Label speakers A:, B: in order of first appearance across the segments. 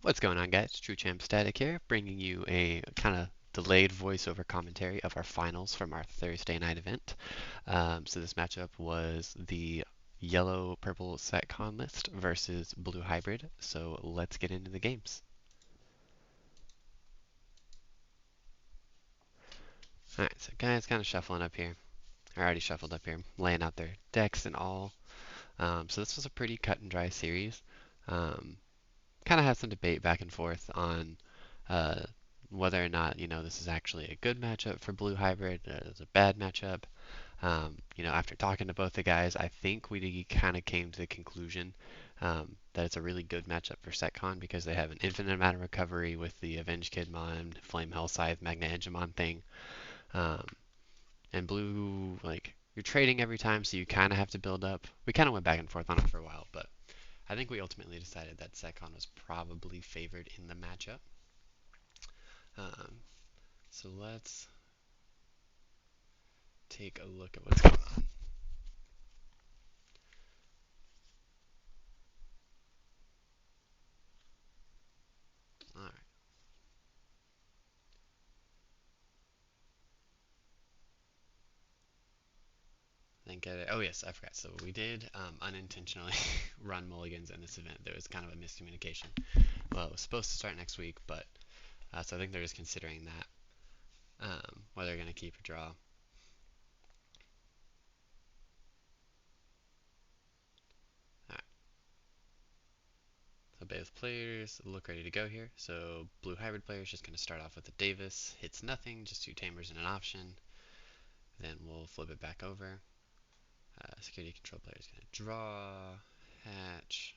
A: What's going on, guys? TrueChampStatic here, bringing you a kind of delayed voiceover commentary of our finals from our Thursday night event. So this matchup was the yellow-purple SetCon list versus blue hybrid. So let's get into the games. Alright, so guys kind of shuffling up here. I already shuffled up here, laying out their decks and all. So this was a pretty cut and dry series. Um, kind of had some debate back and forth on uh, whether or not this is actually a good matchup for blue hybrid. It's a bad matchup. After talking to both the guys, I think we kind of came to the conclusion that it's a really good matchup for Setcon because they have an infinite amount of recovery with the Avenge Kidmon, Flame Hell Scythe, Magna Angemon thing. Um, and blue, like, you're trading every time, so you kind of have to build up. We kind of went back and forth on it for a while, but I think we ultimately decided that Setcon was probably favored in the matchup. So let's take a look at what's going on. Alright. Oh yes, I forgot. So we did unintentionally run mulligans in this event. There was kind of a miscommunication. Well, it was supposed to start next week, but so I think they're just considering that whether they're going to keep or draw. Alright. So both players look ready to go here. So blue hybrid player is just going to start off with the Davis. Hits nothing, just 2 tamers and an option. Then we'll flip it back over. Security control player is going to draw, hatch,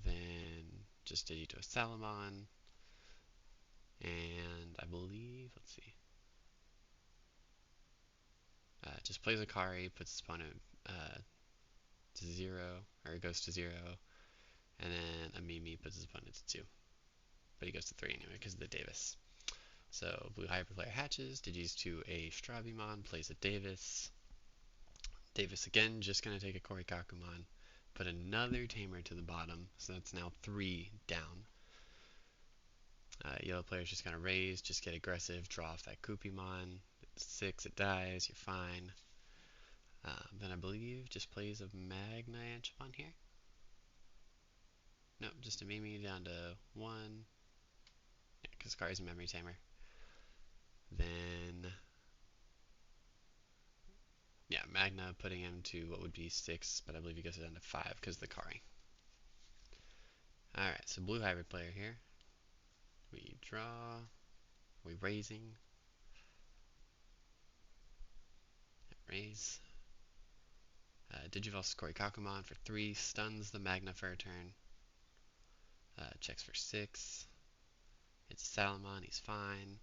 A: then just Digito a Salamon, and I believe, let's see, just plays a Kari, puts his opponent to 0, or it goes to 0, and then a Mimi puts his opponent to 2. But he goes to 3 anyway because of the Davis. So blue hybrid player hatches, Digis to a Strabimon, plays a Davis. Davis again, just going to take a Korikakumon, put another tamer to the bottom, so that's now 3 down. Yellow player's just going to raise, just get aggressive, draw off that Koopimon. It's 6, it dies, you're fine. Then I believe just plays a Magna Angemon here. Nope, just a Mimi down to 1. Yeah, because Kari's a memory tamer. Then, yeah, Magna putting him to what would be 6, but I believe he goes down to 5 because of the Kari. Alright, so blue hybrid player here. We draw, we raising, raise. Digivolves Korikakumon for 3, stuns the Magna for a turn. Checks for 6. It's Salamon, he's fine.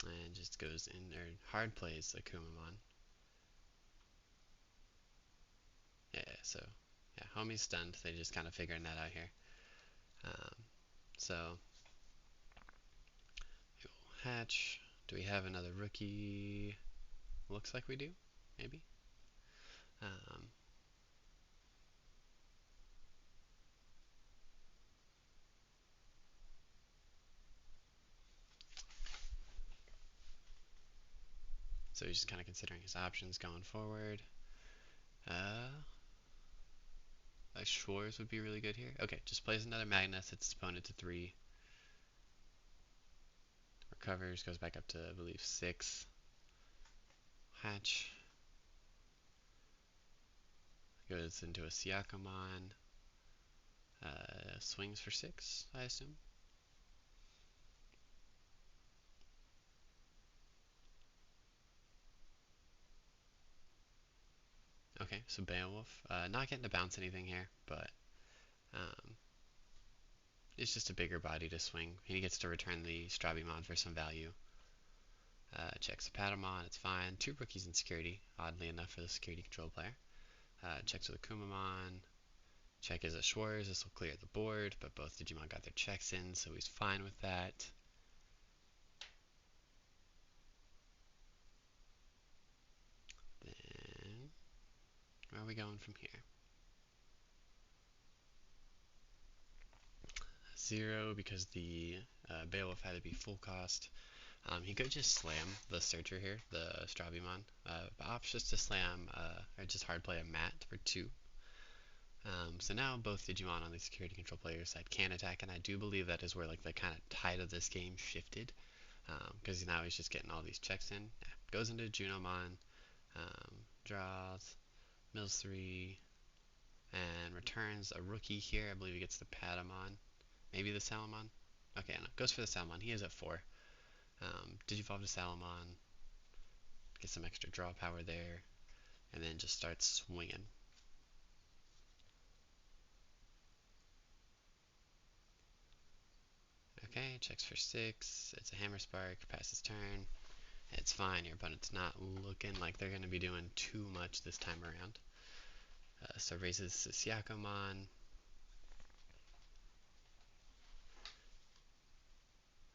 A: And just goes in there, hard plays Akumamon. Yeah, so, yeah, homie's stunned. They just kind of figuring that out here. So, we'll hatch. Do we have another rookie? Looks like we do, maybe. Um, so he's just kind of considering his options going forward. Schwartz would be really good here. Okay, just plays another Magnus, hits his opponent to 3. Recovers, goes back up to, I believe, 6. Hatch. Goes into a Siakamon. Swings for 6, I assume. Okay, so Beowulf. Not getting to bounce anything here, but um, it's just a bigger body to swing. He gets to return the Strabimon for some value. Checks a Patamon, it's fine. 2 rookies in security, oddly enough for the security control player. Checks with a Kumamon. Check is a Schwartz, this will clear the board, but both Digimon got their checks in, so he's fine with that. we going from here? 0 because the Beowulf had to be full cost. He could just slam the Searcher here, the Strabimon, but opts just to slam, or just hard play a Mat for 2. So now both Digimon on the security control player side can attack, and I do believe that is where like the kind of tide of this game shifted, because now he's just getting all these checks in. Yeah, goes into Junomon, draws, mills 3, and returns a rookie here. I believe he gets the Patamon, maybe the Salamon. Okay, no, goes for the Salamon. He is at 4. Digivolve to Salamon, get some extra draw power there, and then just starts swinging. Okay, checks for 6. It's a Hammer Spark, passes turn. It's fine, your opponent's not looking like they're going to be doing too much this time around. So raises Syakomon.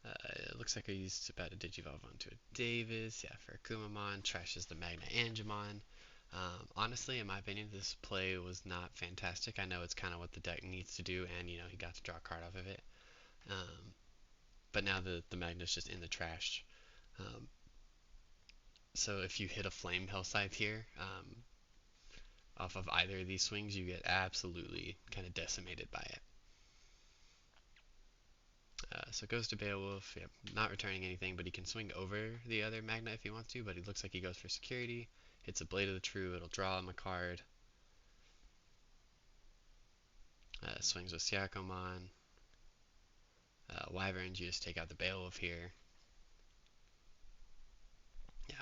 A: It looks like he's about to Digivolve onto a Davis. Yeah, for Kumamon. Trashes the Magna Angemon. Honestly, in my opinion, this play was not fantastic. I know it's kind of what the deck needs to do, and you know he got to draw a card off of it. But now the Magna's just in the trash. Um, so if you hit a Flame Hell Scythe here, off of either of these swings, you get absolutely kind of decimated by it. So it goes to Beowulf, yeah, not returning anything, but he can swing over the other Magna if he wants to, but he looks like he goes for security. Hits a Blade of the True, it'll draw him a card. Swings with Syakomon. Wyverns, you just take out the Beowulf here. Yeah.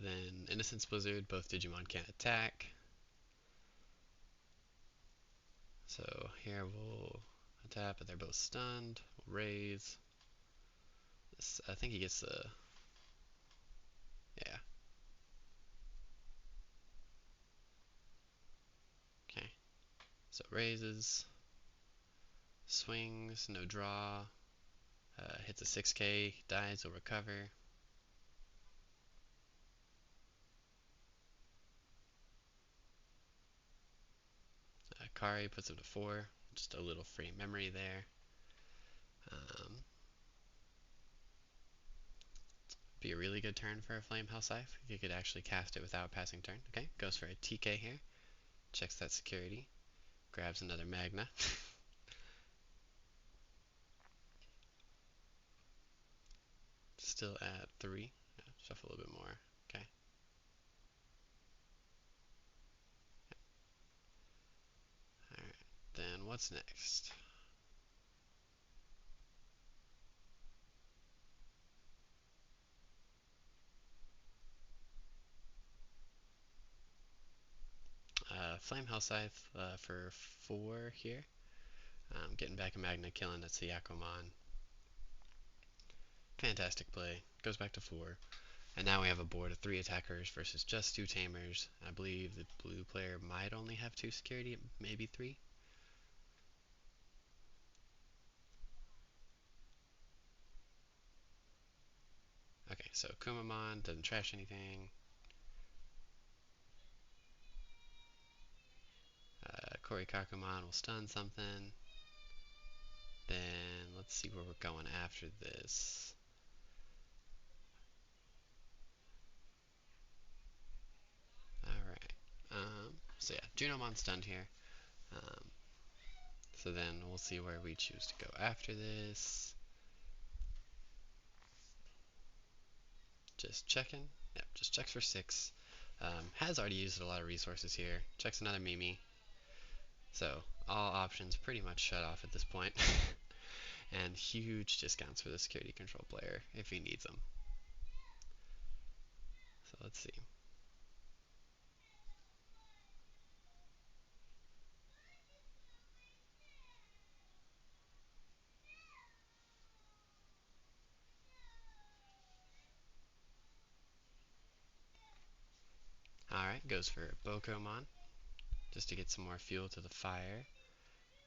A: Then Innocence Blizzard, both Digimon can't attack. So here we'll attack, but they're both stunned. We'll raise. This, I think he gets the. Yeah. Okay. So raises. Swings, no draw. Hits a 6k, dies, will recover. Kari puts him to 4. Just a little free memory there. Be a really good turn for a Flame Hell Scythe. You could actually cast it without passing turn. Okay, goes for a TK here. Checks that security. Grabs another Magna. Still at 3. Yeah, shuffle a little bit more. Okay. Alright, then what's next? Flame Hell Scythe for 4 here. Getting back a Magna, killing that Syakomon. Fantastic play. Goes back to 4. And now we have a board of 3 attackers versus just 2 tamers. I believe the blue player might only have 2 security, maybe 3. Okay, so Kumamon doesn't trash anything. Korikakumon will stun something. Then let's see where we're going after this. Alright. So yeah, Junomon stunned here. Um, so then we'll see where we choose to go after this. Just checking. Yep, just checks for 6. Has already used a lot of resources here. Checks another Mimi. So all options pretty much shut off at this point. And huge discounts for the security control player if he needs them. So let's see. Alright, goes for Bokomon, just to get some more fuel to the fire.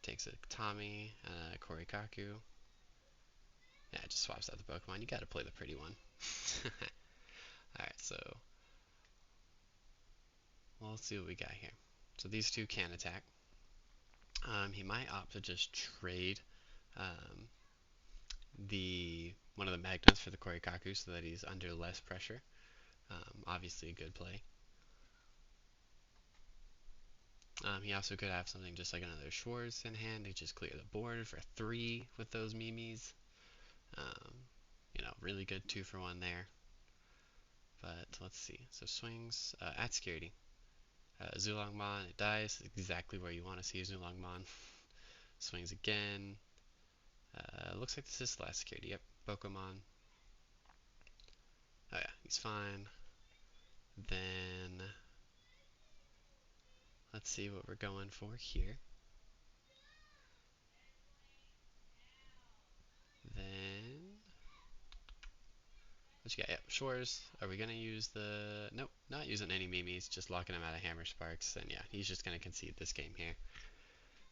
A: Takes a Tommy, Korikaku. Yeah, just swaps out the Pokemon. You gotta play the pretty one. Alright, so Well, let's see what we got here. So these two can attack. He might opt to just trade um, the one of the magnets for the Korikaku so that he's under less pressure. Obviously a good play. He also could have something just like another Schwartz in hand to just clear the board for 3 with those Mimis. Um, really good 2 for 1 there. But let's see. So swings at security. Zulongmon, it dies exactly where you want to see Zulongmon. Swings again. Looks like this is the last security. Yep, Pokemon. Oh yeah, he's fine. Then let's see what we're going for here. Then what you got? Yep, Shores. Are we gonna use the? Nope, not using any Mimis. Just locking him out of Hammer Sparks. And yeah, he's just gonna concede this game here.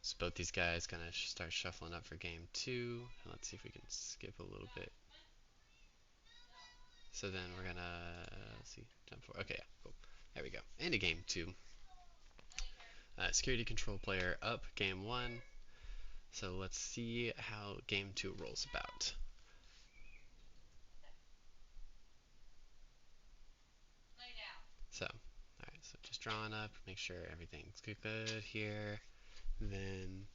A: So both these guys gonna start shuffling up for game 2. And let's see if we can skip a little bit. So then we're gonna let's see, jump forward. Okay, yeah, cool. There we go. Into game 2. Security control player up game 1. So let's see how game 2 rolls about. So, alright, so just drawing up, make sure everything's good here. Then,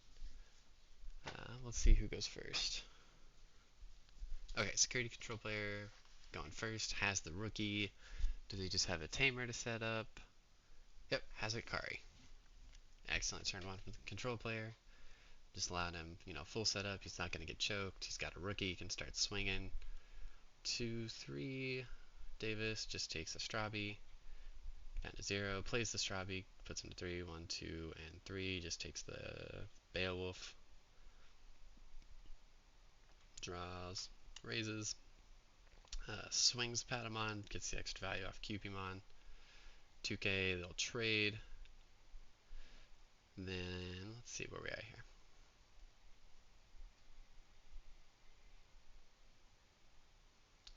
A: let's see who goes first. Okay, security control player going first, has the rookie. Do they just have a tamer to set up? Yep, has a Kari. Excellent turn 1 from the control player. Just allowed him, full setup. He's not going to get choked. He's got a rookie. He can start swinging. 2, 3. Davis just takes a Strabi. Down to 0. Plays the Strabi. Puts him to 3. 1, 2, and 3. Just takes the Beowulf. Draws. Raises. Swings Patamon. Gets the extra value off Cupimon. 2K. They'll trade. Then let's see where we're at here.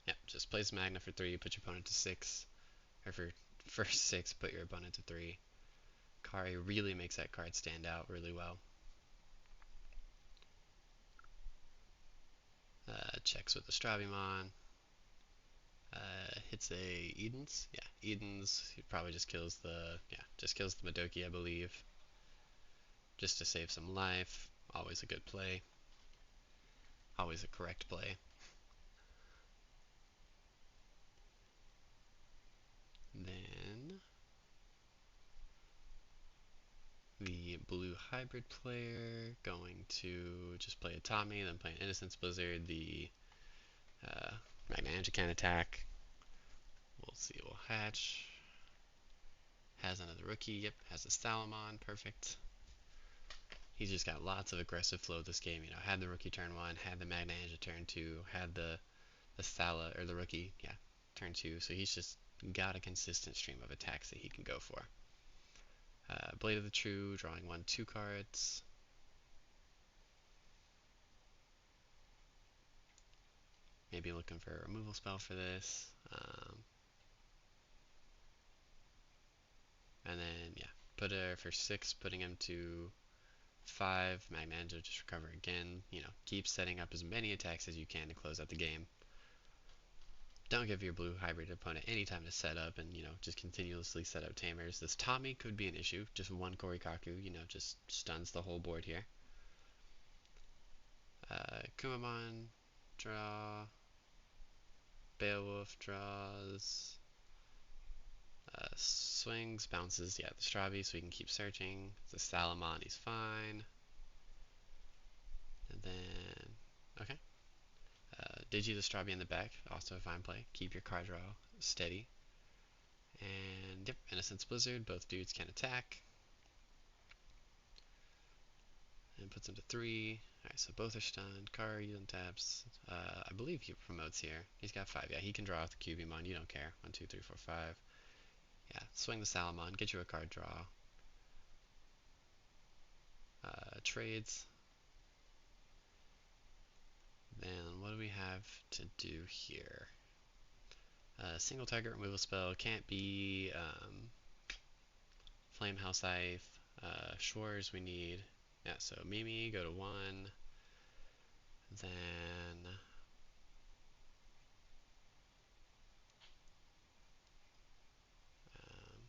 A: Yep, just plays Magna for 3. Put your opponent to 6. Or for 6, put your opponent to 3. Kari really makes that card stand out really well. Checks with the Stravimon. Hits a Edens. Yeah, Edens. He probably just kills the Madoki, I believe, just to save some life. Always a good play. Always a correct play. Then the blue hybrid player going to just play a Tommy, then play an Innocence Blizzard. The Magna can attack. We'll see. We'll hatch. Has another rookie. Yep, has a Salamon. Perfect. He's just got lots of aggressive flow this game. Had the rookie turn 1, had the Magna turn 2, had the Sala, or the rookie, yeah, turn 2. So he's just got a consistent stream of attacks that he can go for. Blade of the True, drawing 1, 2 cards. Maybe looking for a removal spell for this. And then, yeah, put her for 6, putting him to 5. Magna just recover again. Keep setting up as many attacks as you can to close out the game. Don't give your blue hybrid opponent any time to set up and, just continuously set up tamers. This Tommy could be an issue. Just one Korikaku, just stuns the whole board here. Kumamon, draw. Beowulf draws. Swings, bounces, yeah, the Strabi, so we can keep searching. The Salamon, he's fine. And then, okay. Digi the Strabi in the back, also a fine play. Keep your card draw steady. And yep, Innocence Blizzard, both dudes can attack. And puts him to 3. Alright, so both are stunned. Kari untaps. I believe he promotes here. He's got 5. Yeah, he can draw with the Cubimon. You don't care. 1, 2, 3, 4, 5. Yeah, swing the Salamon. Get you a card draw. Trades. Then what do we have to do here? Single target removal spell can't be Flame House Scythe. Schwarz we need. Yeah, so Mimi, go to 1. Then um,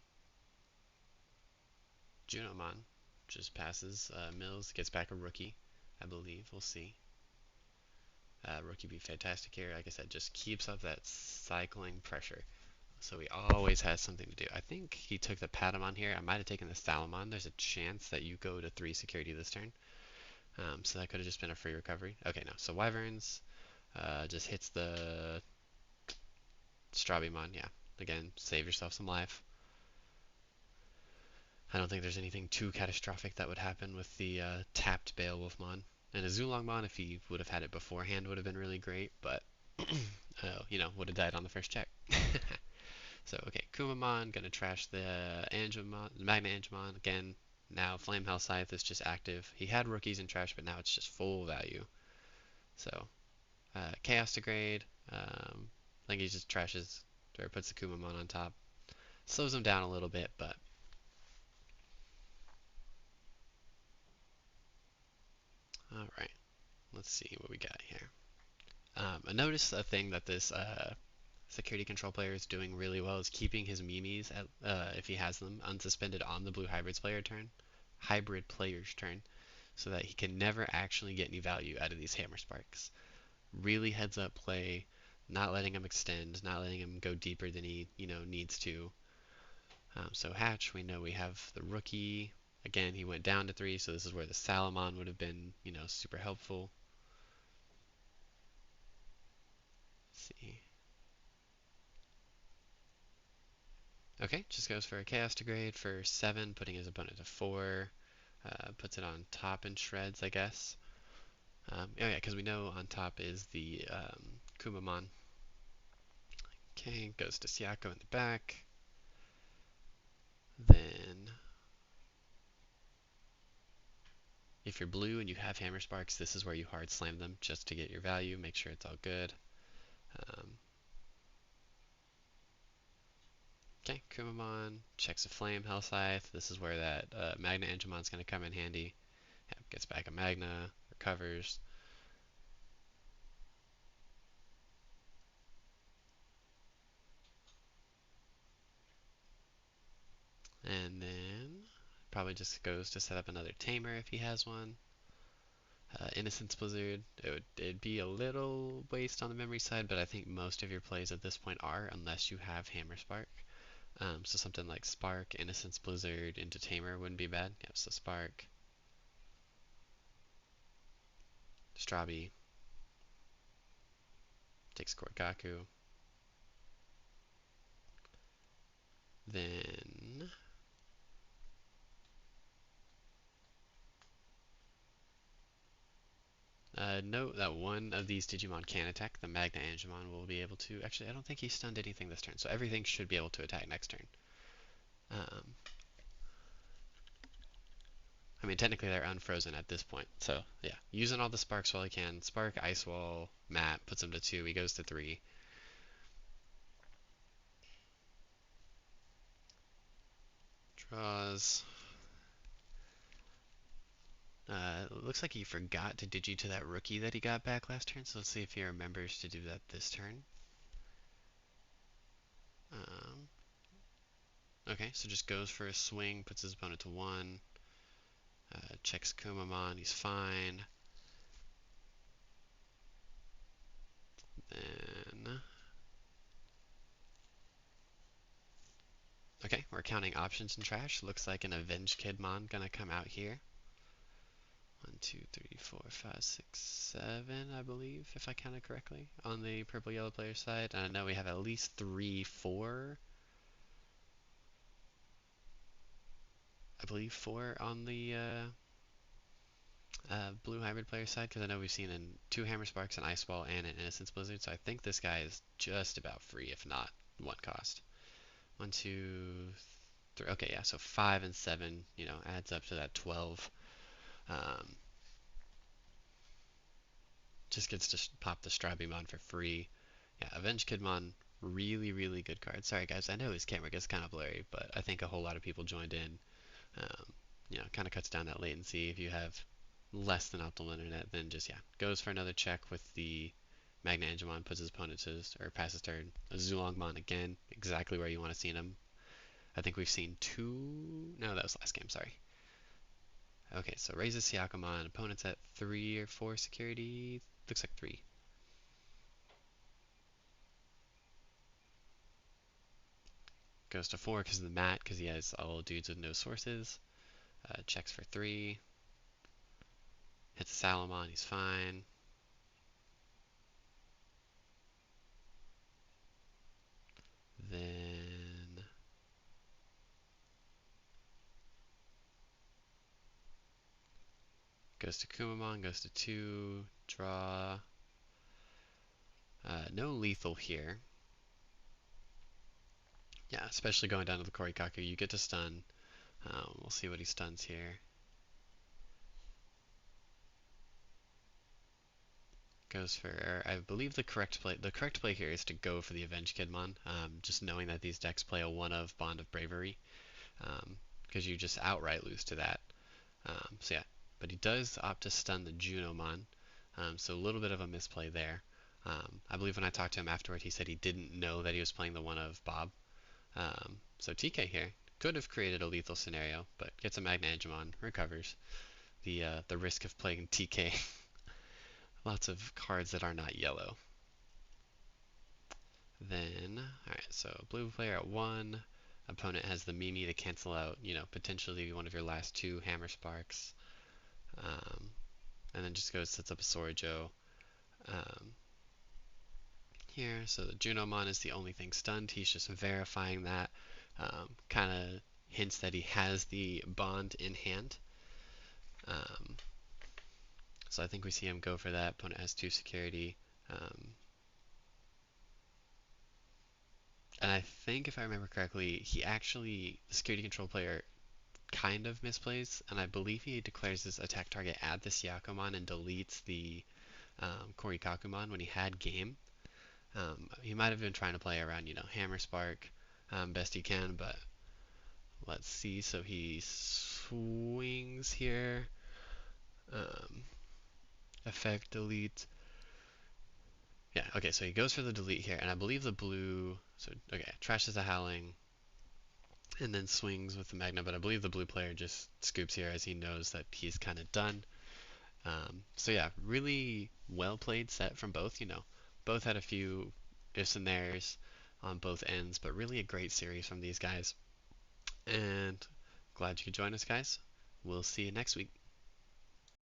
A: Junomon just passes. Mills gets back a rookie, I believe. We'll see. Rookie be fantastic here. Like I said, just keeps up that cycling pressure. So he always has something to do. I think he took the Patamon here. I might have taken the Salamon. There's a chance that you go to 3 security this turn. So that could have just been a free recovery. Okay, no. So Wyverns just hits the Strabimon. Yeah. Again, save yourself some life. I don't think there's anything too catastrophic that would happen with the tapped Beowulfmon. And a Zulongmon, if he would have had it beforehand, would have been really great, but, would have died on the first check. So, okay, Kumamon, gonna trash the Magna Angemon. Again, now Flamehouse Scythe is just active. He had rookies in trash, but now it's just full value. So, Chaos Degrade. I think he just trashes, or puts the Kumamon on top. Slows him down a little bit, but alright. Let's see what we got here. I noticed a thing that this security control player is doing really well is keeping his Mimis, if he has them, unsuspended on the blue hybrid player's turn, so that he can never actually get any value out of these Hammer Sparks. Really heads up play, not letting him extend, not letting him go deeper than he needs to. So Hatch, we know we have the rookie. Again, he went down to 3, so this is where the Salamon would have been, super helpful. Let's see. Okay, just goes for a Chaos Degrade for 7, putting his opponent to 4. Puts it on top and shreds, I guess. Oh yeah, because we know on top is the Kumamon. Okay, goes to Siako in the back. Then, if you're blue and you have Hammer Sparks, this is where you hard slam them just to get your value. Make sure it's all good. Okay, Kumamon checks a Flame Hell Scythe. This is where that Magna Angemon's going to come in handy. Yeah, gets back a Magna, recovers. And then probably just goes to set up another Tamer if he has one. Innocence Blizzard, it'd be a little waste on the memory side, but I think most of your plays at this point are, unless you have Hammer Spark. So something like Spark, Innocence Blizzard into Tamer wouldn't be bad. Yeah, so Spark, Strabi, takes Korkaku. Then note that one of these Digimon can attack. The Magna Angemon will be able to. Actually, I don't think he stunned anything this turn, so everything should be able to attack next turn. I mean, technically they're unfrozen at this point. So, yeah, using all the sparks while he can. Spark, Ice Wall, Matt puts him to 2. He goes to 3. Draws. Looks like he forgot to digi to that rookie that he got back last turn, so let's see if he remembers to do that this turn. Um, okay, so just goes for a swing, puts his opponent to 1. Checks Kumamon, he's fine. Then... Okay, we're counting options in trash. Looks like an Avenged Kidmon gonna come out here. 1, 2, 3, 4, 5, 6, 7, I believe, if I counted correctly, on the purple-yellow player side. And I know we have at least 3, 4. I believe 4 on the blue hybrid player side, because I know we've seen in 2 Hammer Sparks, an Ice Ball, and an Innocence Blizzard. So I think this guy is just about free, if not 1 cost. 1, 2, 3. Okay, yeah, so 5 and 7, adds up to that 12. Just gets to pop the Strabimon for free. Yeah, Avenged Kidmon, really, really good card. Sorry guys, I know his camera gets kind of blurry, but I think a whole lot of people joined in Um, kind of cuts down that latency. If you have less than optimal internet, then just yeah, goes for another check with the Magna Angemon, puts his opponent to or passes turn. A Zulongmon again, exactly where you want to see him. I think we've seen two. No, that was last game. Sorry. Okay, so raises Siakamon. Opponent's at 3 or 4 security. Looks like 3. Goes to 4 because of the mat, because he has all dudes with no sources. Checks for 3. Hits Salamon, he's fine. Then goes to Kumamon, goes to 2. Draw. No lethal here. Yeah, especially going down to the Korikaku, you get to stun. We'll see what he stuns here. Goes for, I believe the correct play. The correct play here is to go for the Avenge Kidmon. Just knowing that these decks play a 1 of Bond of Bravery, because you just outright lose to that. So yeah, but he does opt to stun the Junomon. So a little bit of a misplay there. I believe when I talked to him afterward, he said he didn't know that he was playing the 1 of Bob. So TK here could have created a lethal scenario, but gets a Magna Angemon, recovers. The risk of playing TK. Lots of cards that are not yellow. Then, alright, so blue player at 1. Opponent has the Mimi to cancel out, potentially one of your last 2 Hammer Sparks. And then just goes, sets up a Sorijo here. So the Junomon is the only thing stunned. He's just verifying that. Kind of hints that he has the bond in hand. So I think we see him go for that. Opponent has 2 security. And I think, if I remember correctly, the security control player, kind of misplays, and I believe he declares his attack target at the Siakomon and deletes the Korikakumon when he had game. He might have been trying to play around, Hammer Spark best he can, but let's see. So he swings here. Um, Effect delete. Yeah, okay, so he goes for the delete here, and I believe the blue. So, okay, trashes the Howling, and then swings with the Magna, but I believe the blue player just scoops here as he knows that he's kind of done. So yeah, really well played set from both. Both had a few ifs and theirs on both ends, but really a great series from these guys. And glad you could join us, guys. We'll see you next week.